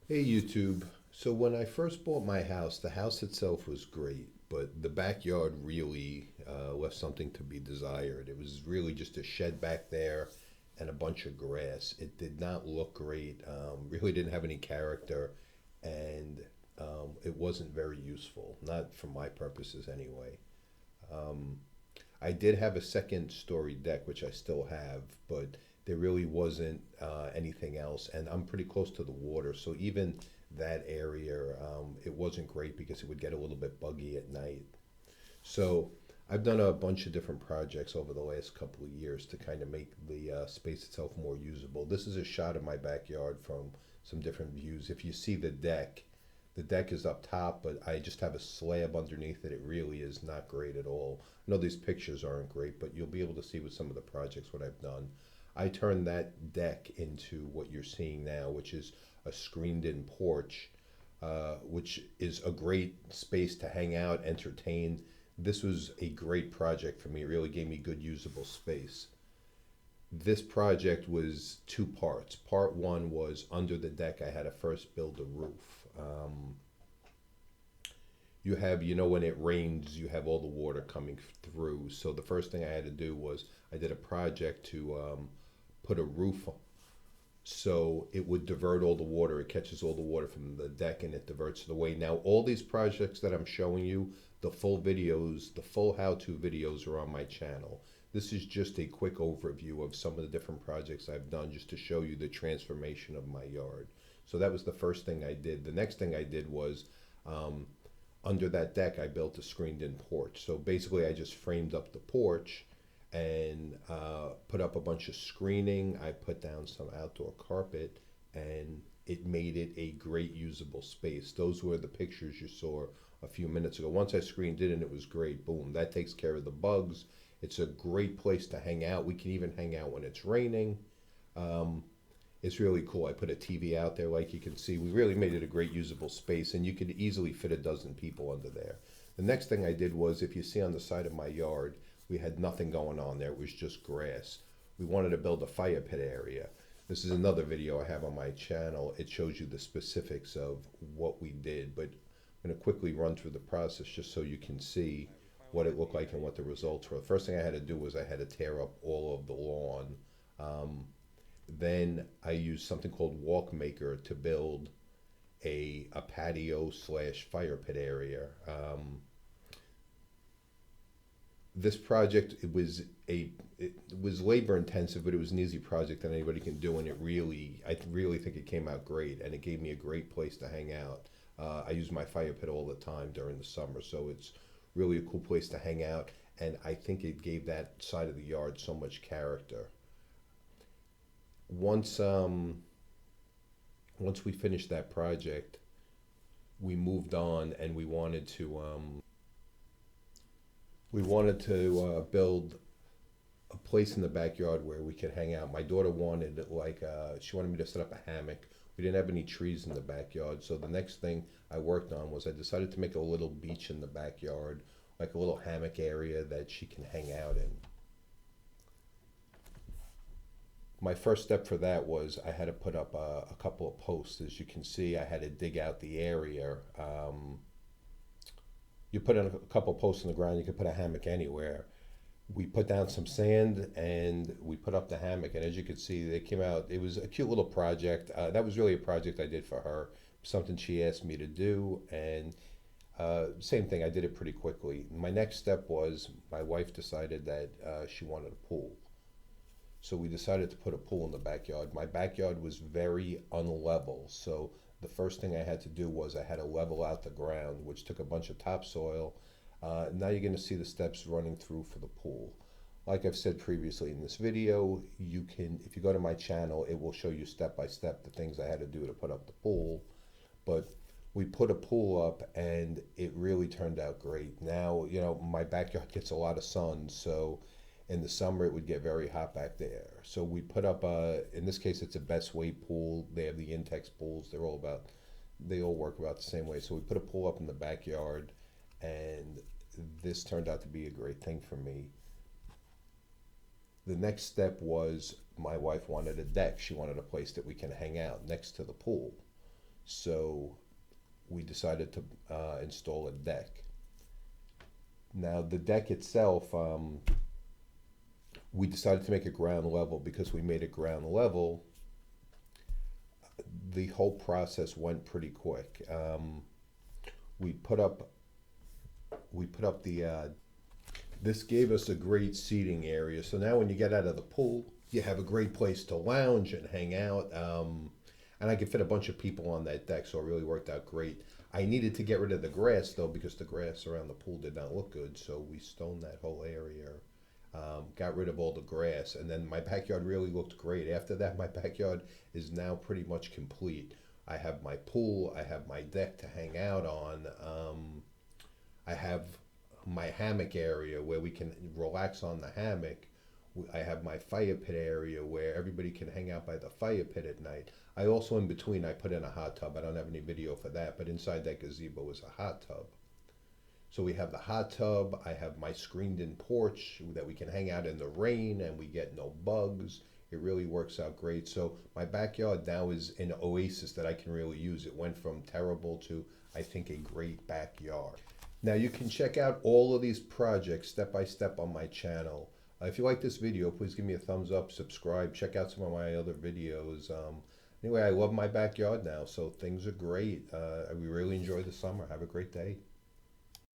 Hey YouTube. So when I first bought my house, the house itself was great, but the backyard really left something to be desired. It was really just a shed back there and a bunch of grass. It did not look great, really didn't have any character, and it wasn't very useful, not for my purposes anyway. Um, I did have a second story deck, which I still have, but there really wasn't anything else. And I'm pretty close to the water, so even that area, it wasn't great because it would get a little bit buggy at night. So I've done a bunch of different projects over the last couple of years to kind of make the space itself more usable. This is a shot of my backyard from some different views. If you see the deck is up top, but I just have a slab underneath it. It really is not great at all. I know these pictures aren't great, but you'll be able to see with some of the projects what I've done. I turned that deck into what you're seeing now, which is a screened in porch, which is a great space to hang out, entertain. This was a great project for me. It really gave me good usable space. This project was two parts. Part one was under the deck, I had to first build a roof. You have, when it rains, you have all the water coming through. So the first thing I had to do was I did a project to put a roof so it would divert all the water. It catches all the water from the deck and it diverts it away. Now, all these projects that I'm showing you, the full videos, the full how-to videos are on my channel. This is just a quick overview of some of the different projects I've done just to show you the transformation of my yard. So that was the first thing I did. The next thing I did was um, under that deck, I built a screened-in porch. So basically, I just framed up the porch and put up a bunch of screening. I put down some outdoor carpet, and it made it a great usable space. Those were the pictures you saw a few minutes ago. Once I screened it and it was great, boom, that takes care of the bugs. It's a great place to hang out. We can even hang out when it's raining. Um, it's really cool. I put a TV out there, like you can see. We really made it a great usable space, and you could easily fit a dozen people under there. The next thing I did was, if you see on the side of my yard, we had nothing going on there. It was just grass. We wanted to build a fire pit area. This is another video I have on my channel. It shows you the specifics of what we did, but I'm going to quickly run through the process just so you can see what it looked like and what the results were. The first thing I had to do was I had to tear up all of the lawn. Um, then I used something called Walk Maker to build a patio slash fire pit area. This project, it was labor intensive, but it was an easy project that anybody can do, and I really think it came out great, and it gave me a great place to hang out. I use my fire pit all the time during the summer, so it's really a cool place to hang out, and I think it gave that side of the yard so much character. Once once we finished that project, we moved on, and we wanted to build a place in the backyard where we could hang out. My daughter wanted she wanted me to set up a hammock. We didn't have any trees in the backyard, so the next thing I worked on was I decided to make a little beach in the backyard, like a little hammock area that she can hang out in. My first step for that was I had to put up a couple of posts. As you can see, I had to dig out the area. You put in a couple of posts in the ground, you could put a hammock anywhere. We put down some sand and we put up the hammock, and as you can see, they came out. It was a cute little project. That was really a project I did for her, something she asked me to do, and same thing, I did it pretty quickly. My next step was my wife decided that she wanted a pool, so we decided to put a pool in the backyard. My backyard was very unlevel, so the first thing I had to do was I had to level out the ground, which took a bunch of topsoil. Now you're going to see the steps running through for the pool. Like I've said previously in this video, if you go to my channel, it will show you step by step the things I had to do to put up the pool. But we put a pool up and it really turned out great. Now, my backyard gets a lot of sun, so in the summer it would get very hot back there. So we put up in this case it's a best weight pool. They have the Intex pools. They all work about the same way. So we put a pool up in the backyard, and this turned out to be a great thing for me. The next step was my wife wanted a deck. She wanted a place that we can hang out next to the pool. So we decided to install a deck. Now the deck itself, we decided to make it ground level. Because we made it ground level, the whole process went pretty quick. We put up the this gave us a great seating area. So now when you get out of the pool, you have a great place to lounge and hang out. And I could fit a bunch of people on that deck, so it really worked out great. I needed to get rid of the grass though, because the grass around the pool did not look good. So we stoned that whole area, got rid of all the grass, and then my backyard really looked great. After that, my backyard is now pretty much complete. I have my pool, I have my deck to hang out on. I have my hammock area where we can relax on the hammock. I have my fire pit area where everybody can hang out by the fire pit at night. I also, in between, I put in a hot tub. I don't have any video for that, but inside that gazebo is a hot tub. So we have the hot tub. I have my screened in porch that we can hang out in the rain and we get no bugs. It really works out great. So my backyard now is an oasis that I can really use. It went from terrible to, I think, a great backyard. Now you can check out all of these projects step by step on my channel. If you like this video, please give me a thumbs up, subscribe, check out some of my other videos. Anyway, I love my backyard now, so things are great. We really enjoy the summer. Have a great day.